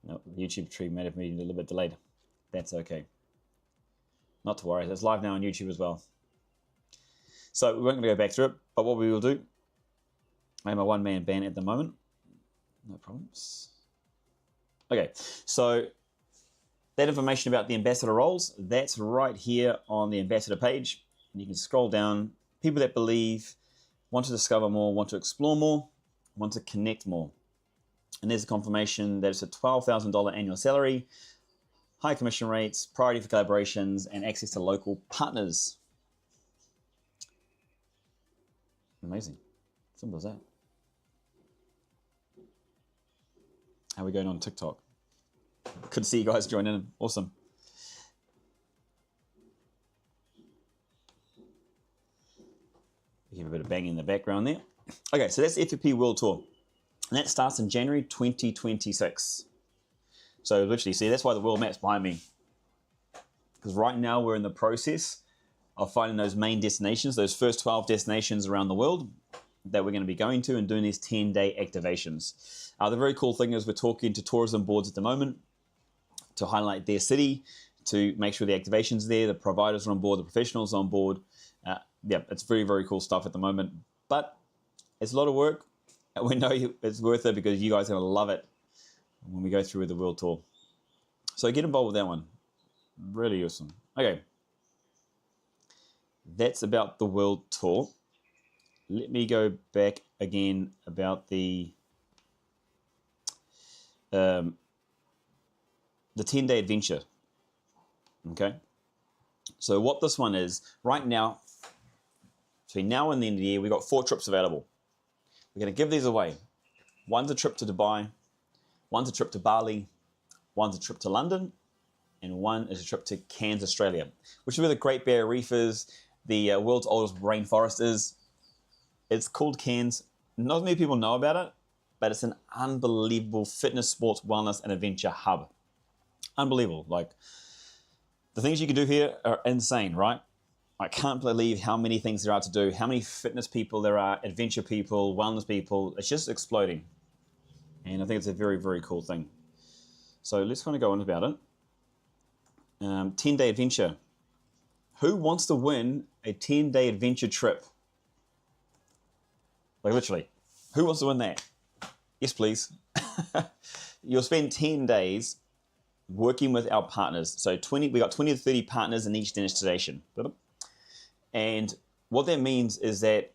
No, the YouTube tree may have been a little bit delayed. That's okay. Not to worry, it's live now on YouTube as well. So we won't going to go back through it, but what we will do, I am a one-man band at the moment. No problems. Okay, so that information about the ambassador roles, that's right here on the ambassador page. And you can scroll down. People that believe, want to discover more, want to explore more, want to connect more. And there's a confirmation that it's a $12,000 annual salary, high commission rates, priority for collaborations, and access to local partners. Amazing. Simple as that. How are we going on TikTok? Good to see you guys join in. Awesome. Give a bit of banging in the background there. Okay, so that's FFP World Tour. And that starts in January 2026. So literally, see, that's why the world map's behind me. Because right now we're in the process of finding those main destinations, those first 12 destinations around the world that we're going to be going to and doing these 10-day activations. The very cool thing is we're talking to tourism boards at the moment to highlight their city, to make sure the activation's there, the providers are on board, the professionals are on board. Yeah, it's very, very cool stuff at the moment. But it's a lot of work. And we know it's worth it because you guys are going to love it when we go through with the World Tour. So get involved with that one. Really awesome. Okay. That's about the World Tour. Let me go back again about the 10-day adventure. Okay. So what this one is, right now, between now and the end of the year, we've got 4 trips available. We're going to give these away. One's a trip to Dubai, one's a trip to Bali, one's a trip to London, and one is a trip to Cairns, Australia, which is where the Great Barrier Reef is, the world's oldest rainforest is. It's called Cairns. Not many people know about it, but it's an unbelievable fitness, sports, wellness, and adventure hub. Unbelievable. Like, the things you can do here are insane, right? I can't believe how many things there are to do, how many fitness people there are, adventure people, wellness people. It's just exploding. And I think it's a very, very cool thing. So let's kind of go on about it. 10-day adventure. Who wants to win a 10-day adventure trip? Like literally, who wants to win that? Yes, please. You'll spend 10 days working with our partners. So we got 20 to 30 partners in each destination. And what that means is that,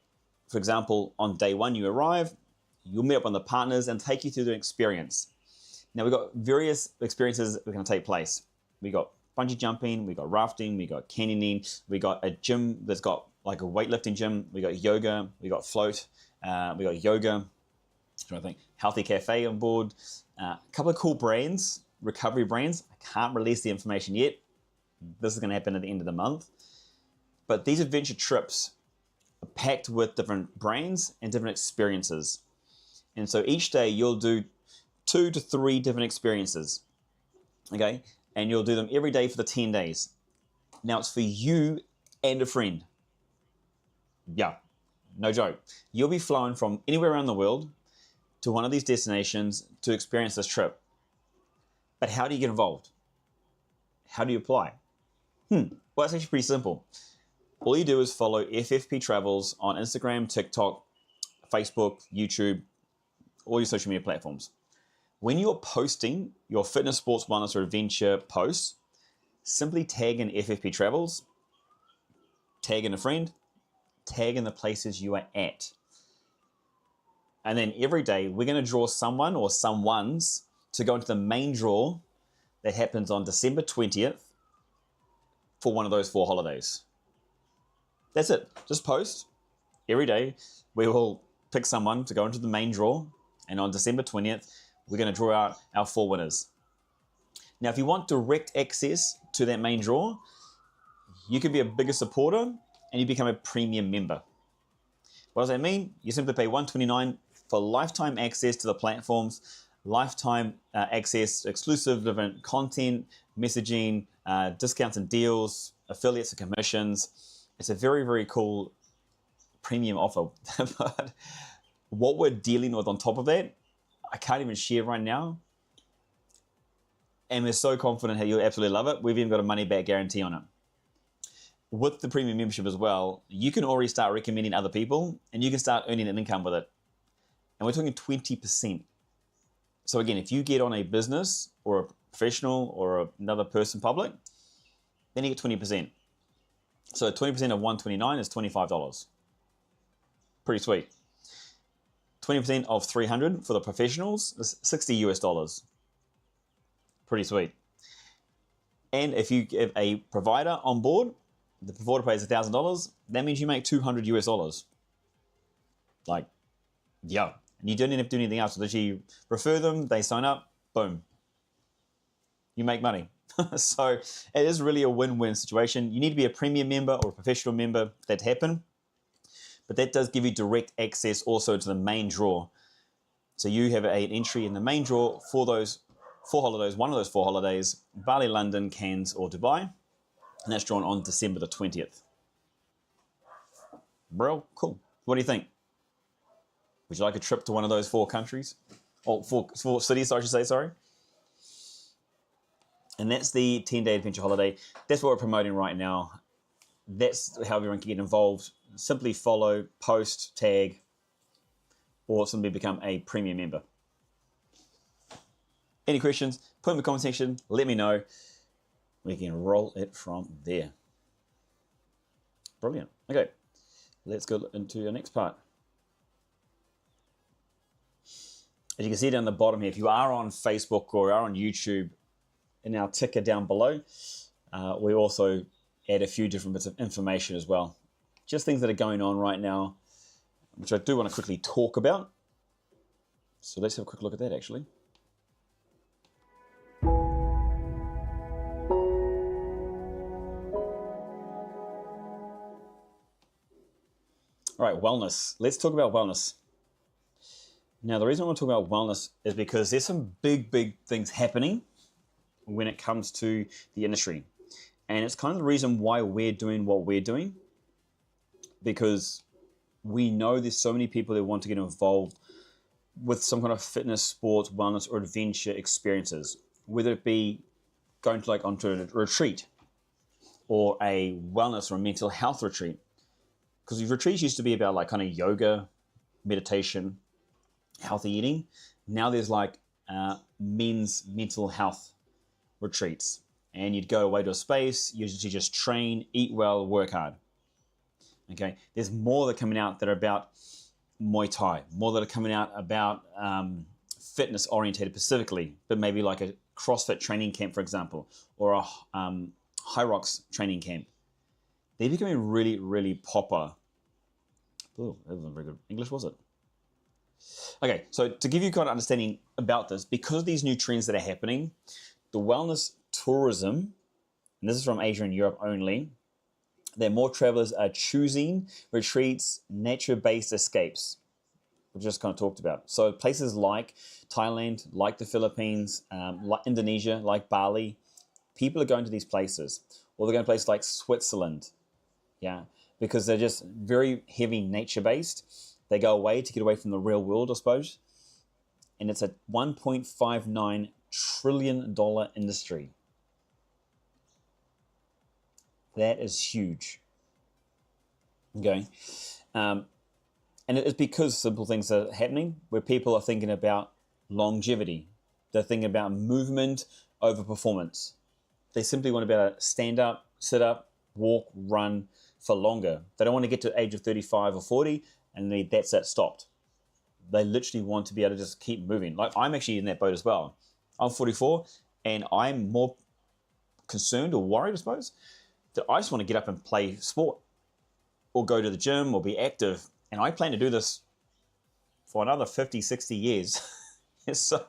for example, on day 1 you arrive, you'll meet up on the partners and take you through the experience. Now we've got various experiences that are going to take place. We got bungee jumping, we got rafting, we got canyoning, we got a gym that's got like a weightlifting gym, we got yoga, we got float, we got yoga, I think Healthy Cafe on board, a couple of cool brands, recovery brands. I can't release the information yet. This is going to happen at the end of the month. But these adventure trips are packed with different brands and different experiences. And so each day you'll do 2 to 3 different experiences. Okay? And you'll do them every day for the 10 days. Now it's for you and a friend. Yeah, no joke. You'll be flown from anywhere around the world to one of these destinations to experience this trip. But how do you get involved? How do you apply? Well, it's actually pretty simple. All you do is follow FFPTravels on Instagram, TikTok, Facebook, YouTube, all your social media platforms. When you're posting your fitness, sports, wellness, or adventure posts, simply tag in FFPTravels, tag in a friend, tag in the places you are at. And then every day we're going to draw someone or someones to go into the main draw that happens on December 20th for one of those 4 holidays. That's it. Just post. Every day we will pick someone to go into the main draw, and on December 20th we're going to draw out our 4 winners. Now if you want direct access to that main draw, you can be a bigger supporter and you become a premium member. What does that mean? You simply pay $129 for lifetime access to the platforms, lifetime access to exclusive different content, messaging, discounts and deals, affiliates and commissions. It's a very, very cool premium offer. But what we're dealing with on top of that, I can't even share right now. and we're so confident how you'll absolutely love it. We've even got a money back guarantee on it. With the premium membership as well, you can already start recommending other people and you can start earning an income with it. And we're talking 20%. So again, if you get on a business or a professional or another person public, then you get 20%. So 20% of $129 is $25. Pretty sweet. 20% of 300 for the professionals is $60 US. Pretty sweet. And if you get a provider on board, the provider pays $1,000, that means you make $200 US. Like, yeah. And you don't even have to do anything else. Literally, you refer them, they sign up, boom. You make money. So it is really a win-win situation. You need to be a premium member or a professional member for that to happen. But that does give you direct access also to the main draw. So you have an entry in the main draw for those 4 holidays, one of those 4 holidays, Bali, London, Cairns, or Dubai. And that's drawn on December the 20th. Bro, cool. What do you think? Would you like a trip to one of those 4 countries? Or 4 cities, I should say, sorry. And that's the 10-day adventure holiday. That's what we're promoting right now. That's how everyone can get involved. Simply follow, post, tag, or simply become a premium member. Any questions? Put in the comment section. Let me know. We can roll it from there. Brilliant. Okay, let's go into the next part. As you can see down the bottom here, if you are on Facebook or are on YouTube, in our ticker down below, we also add a few different bits of information as well. Just things that are going on right now, which I do want to quickly talk about. So let's have a quick look at that actually. All right, wellness. Let's talk about wellness. Now, the reason I want to talk about wellness is because there's some big things happening when it comes to the industry. And it's kind of the reason why we're doing what we're doing, because we know there's so many people that want to get involved with some kind of fitness, sports, wellness, or adventure experiences, whether it be going to onto a retreat or a wellness or a mental health retreat. Because retreats used to be about kind of yoga, meditation, healthy eating. Now there's men's mental health retreats, and you'd go away to a space, you just train, eat well, work hard. Okay, there's more that are coming out that are about Muay Thai, more that are coming out about fitness orientated specifically, but maybe like a CrossFit training camp, for example, or a High Rocks training camp. They're becoming really popular. Oh, that wasn't very good English, was it? Okay, so to give you kind of understanding about this, because of these new trends that are happening, the wellness tourism, and this is from Asia and Europe only, that more travelers are choosing retreats, nature-based escapes, we just kind of talked about. So places like Thailand, like the Philippines, like Indonesia, like Bali, people are going to these places, or they're going to places like Switzerland, yeah, because they're just very heavy nature-based. They go away to get away from the real world, I suppose, and it's a $1.59 trillion industry. That is huge. Okay. And it is because simple things are happening where people are thinking about longevity. They're thinking about movement over performance. They simply want to be able to stand up, sit up, walk, run for longer. They don't want to get to the age of 35 or 40 and that's it, stopped. They literally want to be able to just keep moving. Like I'm actually in that boat as well. I'm 44 and I'm more concerned or worried, I suppose, that I just want to get up and play sport or go to the gym or be active. And I plan to do this for another 50, 60 years. So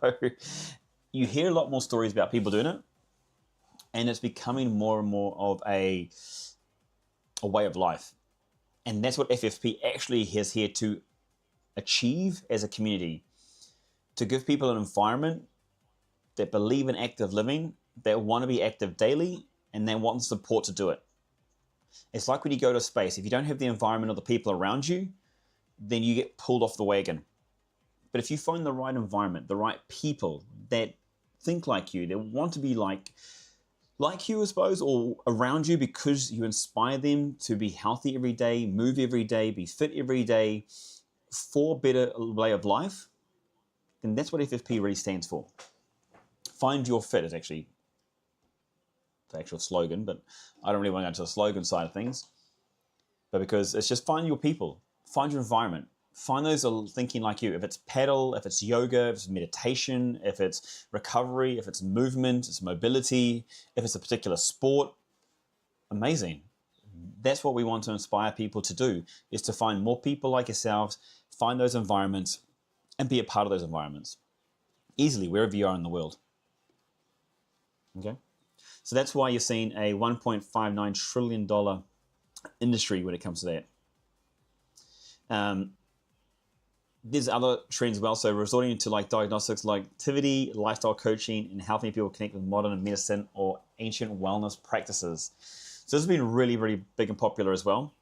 you hear a lot more stories about people doing it, and it's becoming more and more of a way of life. And that's what FFP actually is here to achieve as a community, to give people an environment that believe in active living, that want to be active daily, and they want the support to do it. It's like when you go to space. If you don't have the environment or the people around you, then you get pulled off the wagon. But if you find the right environment, the right people that think like you. They want to be like you, I suppose, or around you, because you inspire them to be healthy every day, move every day, be fit every day for a better way of life. Then that's what FFP really stands for. Find your fit is actually the actual slogan, but I don't really want to go into the slogan side of things. But because it's just find your people, find your environment, find those that are thinking like you. If it's paddle, if it's yoga, if it's meditation, if it's recovery, if it's movement, it's mobility, if it's a particular sport, amazing. That's what we want to inspire people to do, is to find more people like yourselves, find those environments, and be a part of those environments easily, wherever you are in the world. Okay? So that's why you're seeing a $1.59 trillion industry when it comes to that. There's other trends as well. So resorting to like diagnostics, like activity, lifestyle coaching, and helping people connect with modern medicine or ancient wellness practices. So this has been really, really big and popular as well,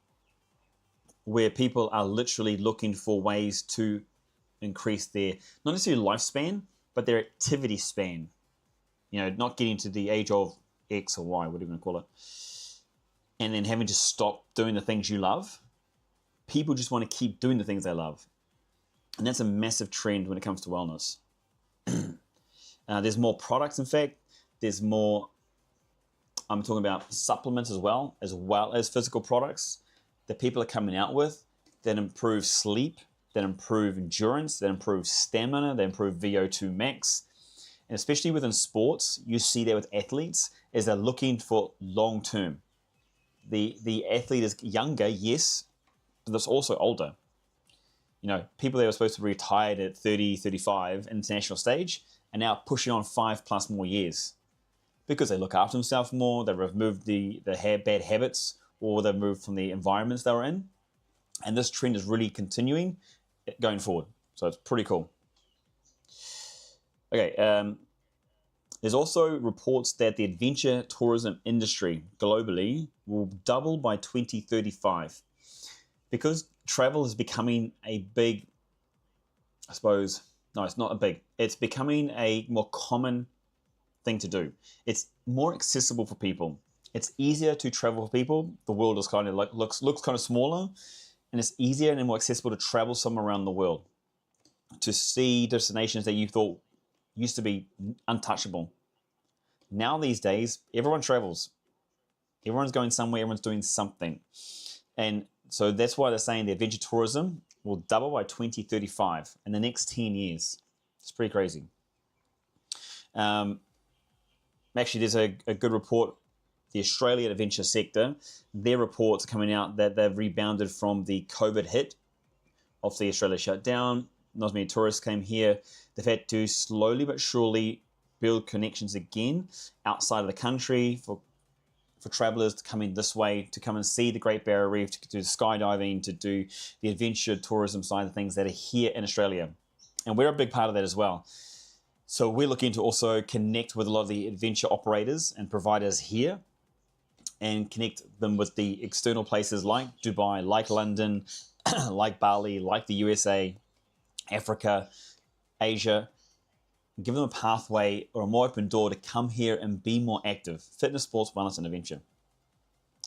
where people are literally looking for ways to increase their, not necessarily lifespan, but their activity span. You know, not getting to the age of X or Y, whatever you want to call it, and then having to stop doing the things you love. People just want to keep doing the things they love. And that's a massive trend when it comes to wellness. There's more products, in fact. There's more, I'm talking about supplements as well as physical products that people are coming out with that improve sleep, that improve endurance, that improve stamina, that improve VO2 max. And especially within sports, you see that with athletes, is they're looking for long term. The athlete is younger, yes, but that's also older. You know, people that were supposed to be retired at 30, 35 international stage are now pushing on 5+ more years because they look after themselves more, they've removed the bad habits, or they've moved from the environments they were in. And this trend is really continuing going forward. So it's pretty cool. Okay, there's also reports that the adventure tourism industry globally will double by 2035. Because travel is becoming a big, I suppose, no, it's not a big, it's becoming a more common thing to do. It's more accessible for people. It's easier to travel for people. The world is kind of like, looks kind of smaller, and it's easier and more accessible to travel somewhere around the world, to see destinations that you thought used to be untouchable. Now these days, everyone travels. Everyone's going somewhere, everyone's doing something. And so that's why they're saying the adventure tourism will double by 2035 in the next 10 years. It's pretty crazy. Actually, there's a good report, the Australian adventure sector. Their reports are coming out that they've rebounded from the COVID hit of the Australia shutdown. Not as many tourists came here. They've had to slowly but surely build connections again outside of the country for travelers to come in this way, to come and see the Great Barrier Reef, to do skydiving, to do the adventure tourism side of things that are here in Australia. And we're a big part of that as well. So we're looking to also connect with a lot of the adventure operators and providers here, and connect them with the external places like Dubai, like London, like Bali, like the USA, Africa, Asia. Give them a pathway or a more open door to come here and be more active. Fitness, sports, wellness, and adventure.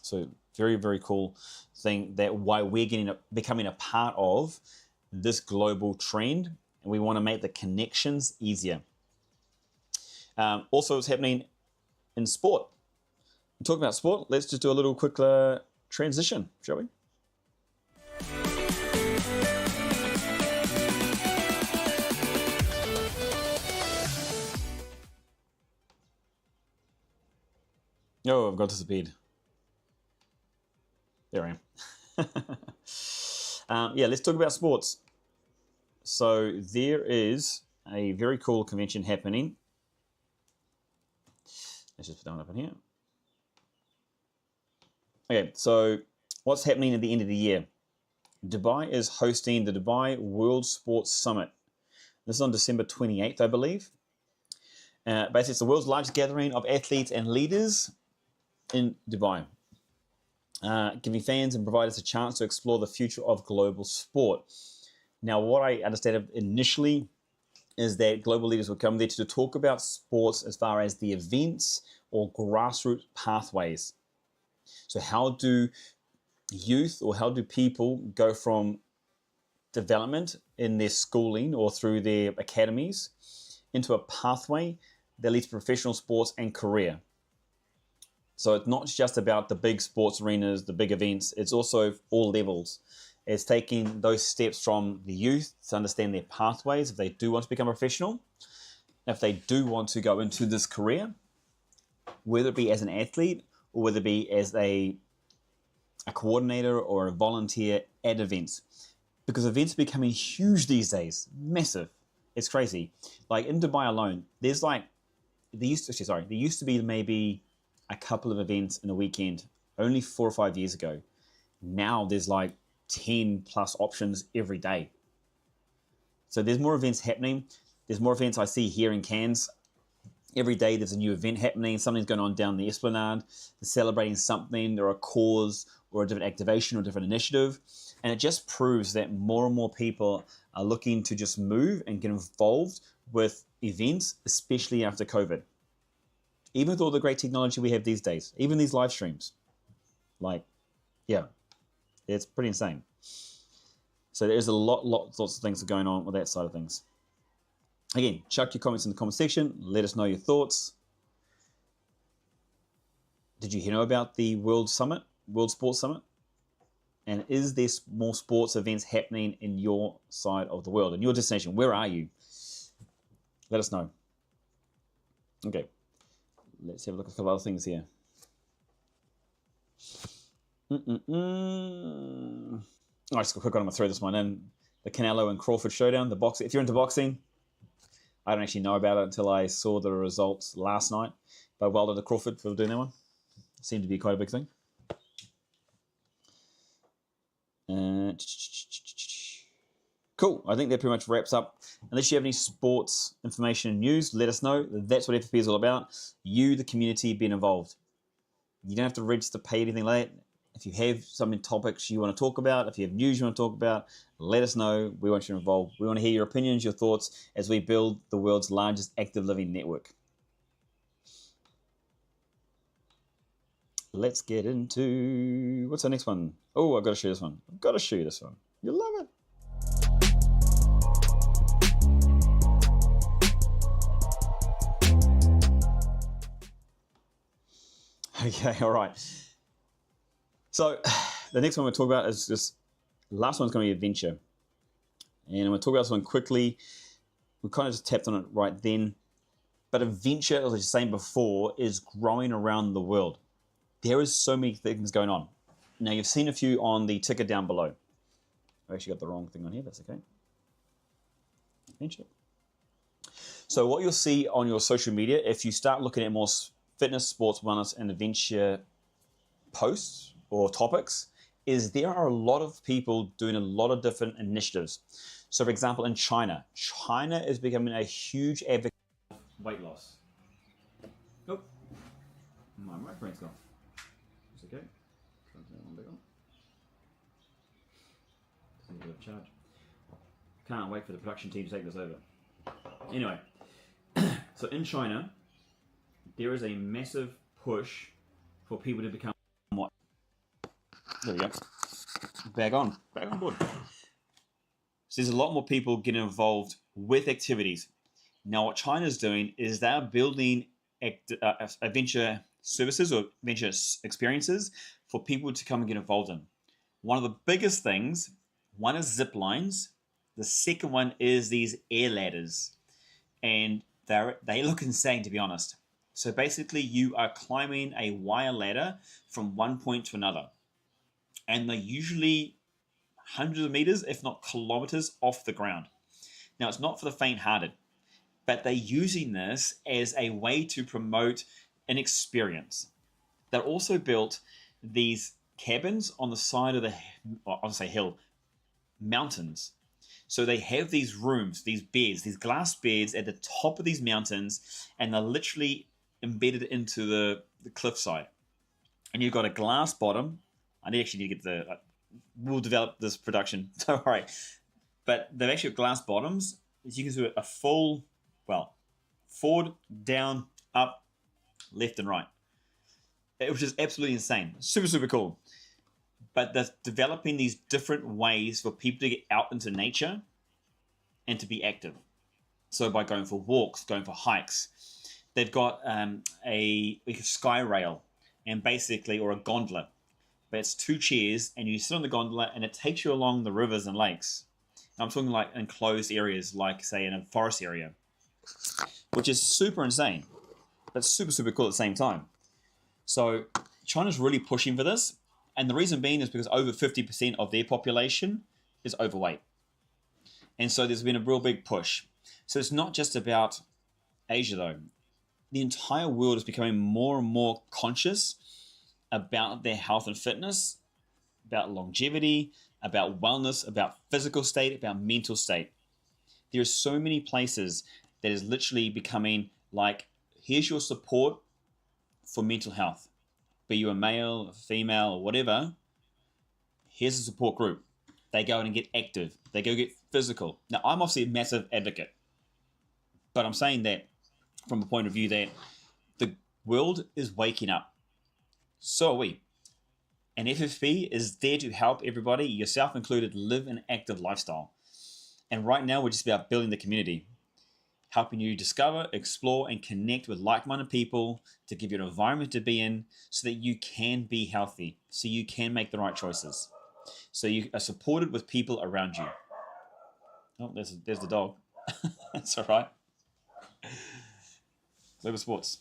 So very, very cool thing, that why we're becoming a part of this global trend, and we want to make the connections easier. Also, what's happening in sport. Talking about sport, let's just do a little quick transition, shall we? Oh, I've got disappeared. There I am. Yeah, let's talk about sports. So there is a very cool convention happening. Let's just put that one up in here. Okay, so what's happening at the end of the year? Dubai is hosting the Dubai World Sports Summit. This is on December 28th, I believe. Basically, it's the world's largest gathering of athletes and leaders in Dubai, giving fans and providers a chance to explore the future of global sport. Now, what I understand initially is that global leaders will come there to talk about sports as far as the events or grassroots pathways. So how do youth or how do people go from development in their schooling or through their academies into a pathway that leads to professional sports and career? So it's not just about the big sports arenas, the big events, it's also all levels. It's taking those steps from the youth to understand their pathways if they do want to become a professional, if they do want to go into this career, whether it be as an athlete or whether it be as a coordinator or a volunteer at events. Because events are becoming huge these days, massive. It's crazy. Like in Dubai alone, there used to be maybe a couple of events in a weekend only 4 or 5 years ago. Now there's like 10 plus options every day. So there's more events happening. There's more events I see here in Cairns. Every day there's a new event happening. Something's going on down the Esplanade. They're celebrating something or a cause or a different activation or a different initiative. And it just proves that more and more people are looking to just move and get involved with events, especially after COVID. Even with all the great technology we have these days, even these live streams. It's pretty insane. So there's lots of things going on with that side of things. Again, chuck your comments in the comment section. Let us know your thoughts. Did you know about the World Sports Summit? And is there more sports events happening in your side of the world, in your destination? Where are you? Let us know. Okay, let's have a look at a couple other things here. I just quick on. I'm gonna throw this one in. The Canelo and Crawford showdown. The boxing. If you're into boxing, I don't actually know about it until I saw the results last night. But well done to Crawford for doing that one. Seemed to be quite a big thing. Cool. I think that pretty much wraps up. Unless you have any sports information and news, let us know. That's what FFP is all about. You, the community, being involved. You don't have to register, pay anything like that. If you have some topics you want to talk about, if you have news you want to talk about, let us know. We want you involved. We want to hear your opinions, your thoughts, as we build the world's largest active living network. Let's get into... What's our next one? Oh, I've got to show you this one. I've got to show you this one. You'll love it. Okay, all right. So the next one we'll talk about is just, last one's going to be adventure. And I'm going to talk about this one quickly. We kind of just tapped on it right then. But adventure, as I was saying before, is growing around the world. There is so many things going on. Now, you've seen a few on the ticker down below. I actually got the wrong thing on here. That's okay. Adventure. So what you'll see on your social media, if you start looking at more fitness, sports, wellness, and adventure posts or topics, is there are a lot of people doing a lot of different initiatives. So for example, in China is becoming a huge advocate of weight loss. Oh, my microphone's gone. It's okay. Turn that one back on. Just need a bit of charge. Can't wait for the production team to take this over. Anyway, so in China, there is a massive push for people to become what? There we go. Back on board. So there's a lot more people getting involved with activities. Now what China's doing is they're building adventure services or adventure experiences for people to come and get involved in. One of the biggest things, one is zip lines. The second one is these air ladders. And they look insane, to be honest. So basically you are climbing a wire ladder from one point to another. And they're usually hundreds of meters, if not kilometers, off the ground. Now, it's not for the faint-hearted, but they're using this as a way to promote an experience. They're also built these cabins on the side of the, hill, mountains. So they have these rooms, these beds, these glass beds at the top of these mountains, and they're literally embedded into the cliffside. And you've got a glass bottom. I actually need to get we'll develop this production, don't worry. But they've actually got glass bottoms is you can do a full, forward, down, up, left, and right, which is absolutely insane. Super, super cool. But they're developing these different ways for people to get out into nature and to be active. So by going for walks, going for hikes, they've got a sky rail and basically, or a gondola. But it's 2 chairs and you sit on the gondola and it takes you along the rivers and lakes. I'm talking like enclosed areas, like say in a forest area, which is super insane, but super, super cool at the same time. So China's really pushing for this. And the reason being is because over 50% of their population is overweight. And so there's been a real big push. So it's not just about Asia though. The entire world is becoming more and more conscious about their health and fitness, about longevity, about wellness, about physical state, about mental state. There are so many places that is literally becoming like, here's your support for mental health. Be you a male, a female, or whatever, here's a support group. They go in and get active. They go get physical. Now, I'm obviously a massive advocate, but I'm saying that from a point of view that the world is waking up. So are we. And FFP is there to help everybody, yourself included, live an active lifestyle. And right now, we're just about building the community, helping you discover, explore, and connect with like-minded people to give you an environment to be in so that you can be healthy, so you can make the right choices, so you are supported with people around you. Oh, there's the dog. That's all right. Global Sports.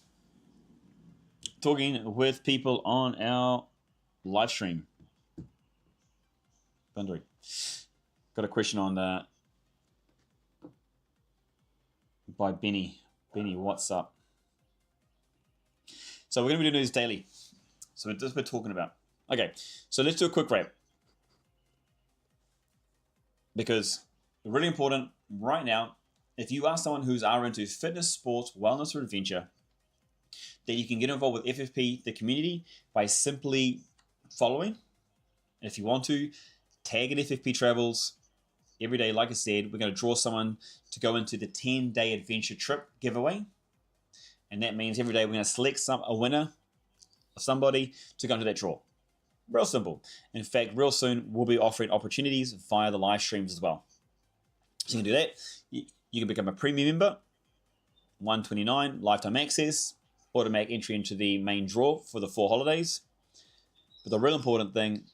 Talking with people on our live stream. Thundering. Got a question on that by Benny. Benny, what's up? So we're going to be doing this daily. So that's what we're talking about. Okay, so let's do a quick wrap. Because really important right now, if you are someone who's into fitness, sports, wellness, or adventure, that you can get involved with FFP, the community, by simply following. And if you want to, tag at FFPTravels. Every day, like I said, we're going to draw someone to go into the 10-day adventure trip giveaway. And that means every day we're going to select a winner of somebody to go into that draw. Real simple. In fact, real soon, we'll be offering opportunities via the live streams as well. So you can do that. You can become a premium member, $129, lifetime access, automatic entry into the main draw for the 4 holidays. But the real important thing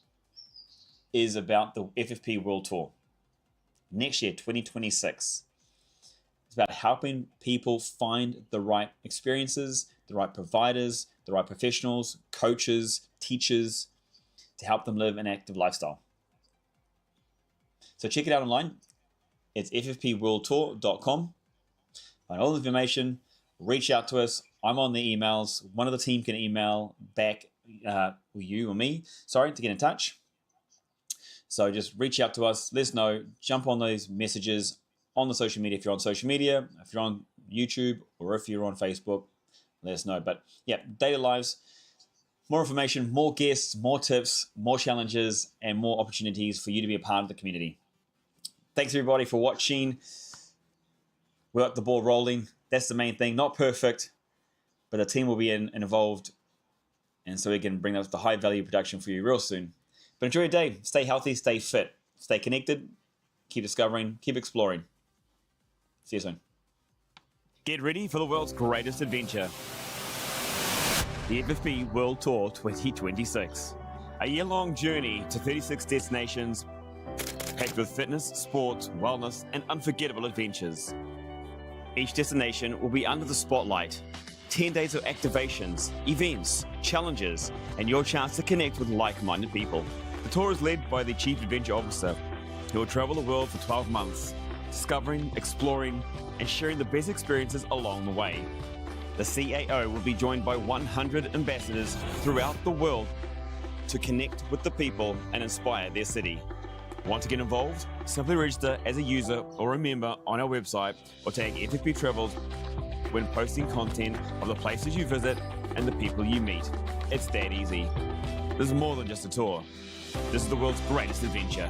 is about the FFP World Tour. Next year, 2026. It's about helping people find the right experiences, the right providers, the right professionals, coaches, teachers, to help them live an active lifestyle. So check it out online. It's ffpworldtour.com. Find all the information. Reach out to us. I'm on the emails. One of the team can email back you or me, to get in touch. So just reach out to us. Let us know. Jump on those messages on the social media. If you're on social media, if you're on YouTube, or if you're on Facebook, let us know. But yeah, daily lives, more information, more guests, more tips, more challenges, and more opportunities for you to be a part of the community. Thanks everybody for watching. We got the ball rolling. That's the main thing. Not perfect, but the team will be involved. And so we can bring up the high value production for you real soon. But enjoy your day. Stay healthy, stay fit, stay connected, keep discovering, keep exploring. See you soon. Get ready for the world's greatest adventure. The FFP World Tour 2026. A year-long journey to 36 destinations, packed with fitness, sports, wellness, and unforgettable adventures. Each destination will be under the spotlight. 10 days of activations, events, challenges, and your chance to connect with like-minded people. The tour is led by the Chief Adventure Officer, who will travel the world for 12 months, discovering, exploring, and sharing the best experiences along the way. The CAO will be joined by 100 ambassadors throughout the world to connect with the people and inspire their city. Want to get involved? Simply register as a user or a member on our website or tag FFPTravels when posting content of the places you visit and the people you meet. It's that easy. This is more than just a tour. This is the world's greatest adventure.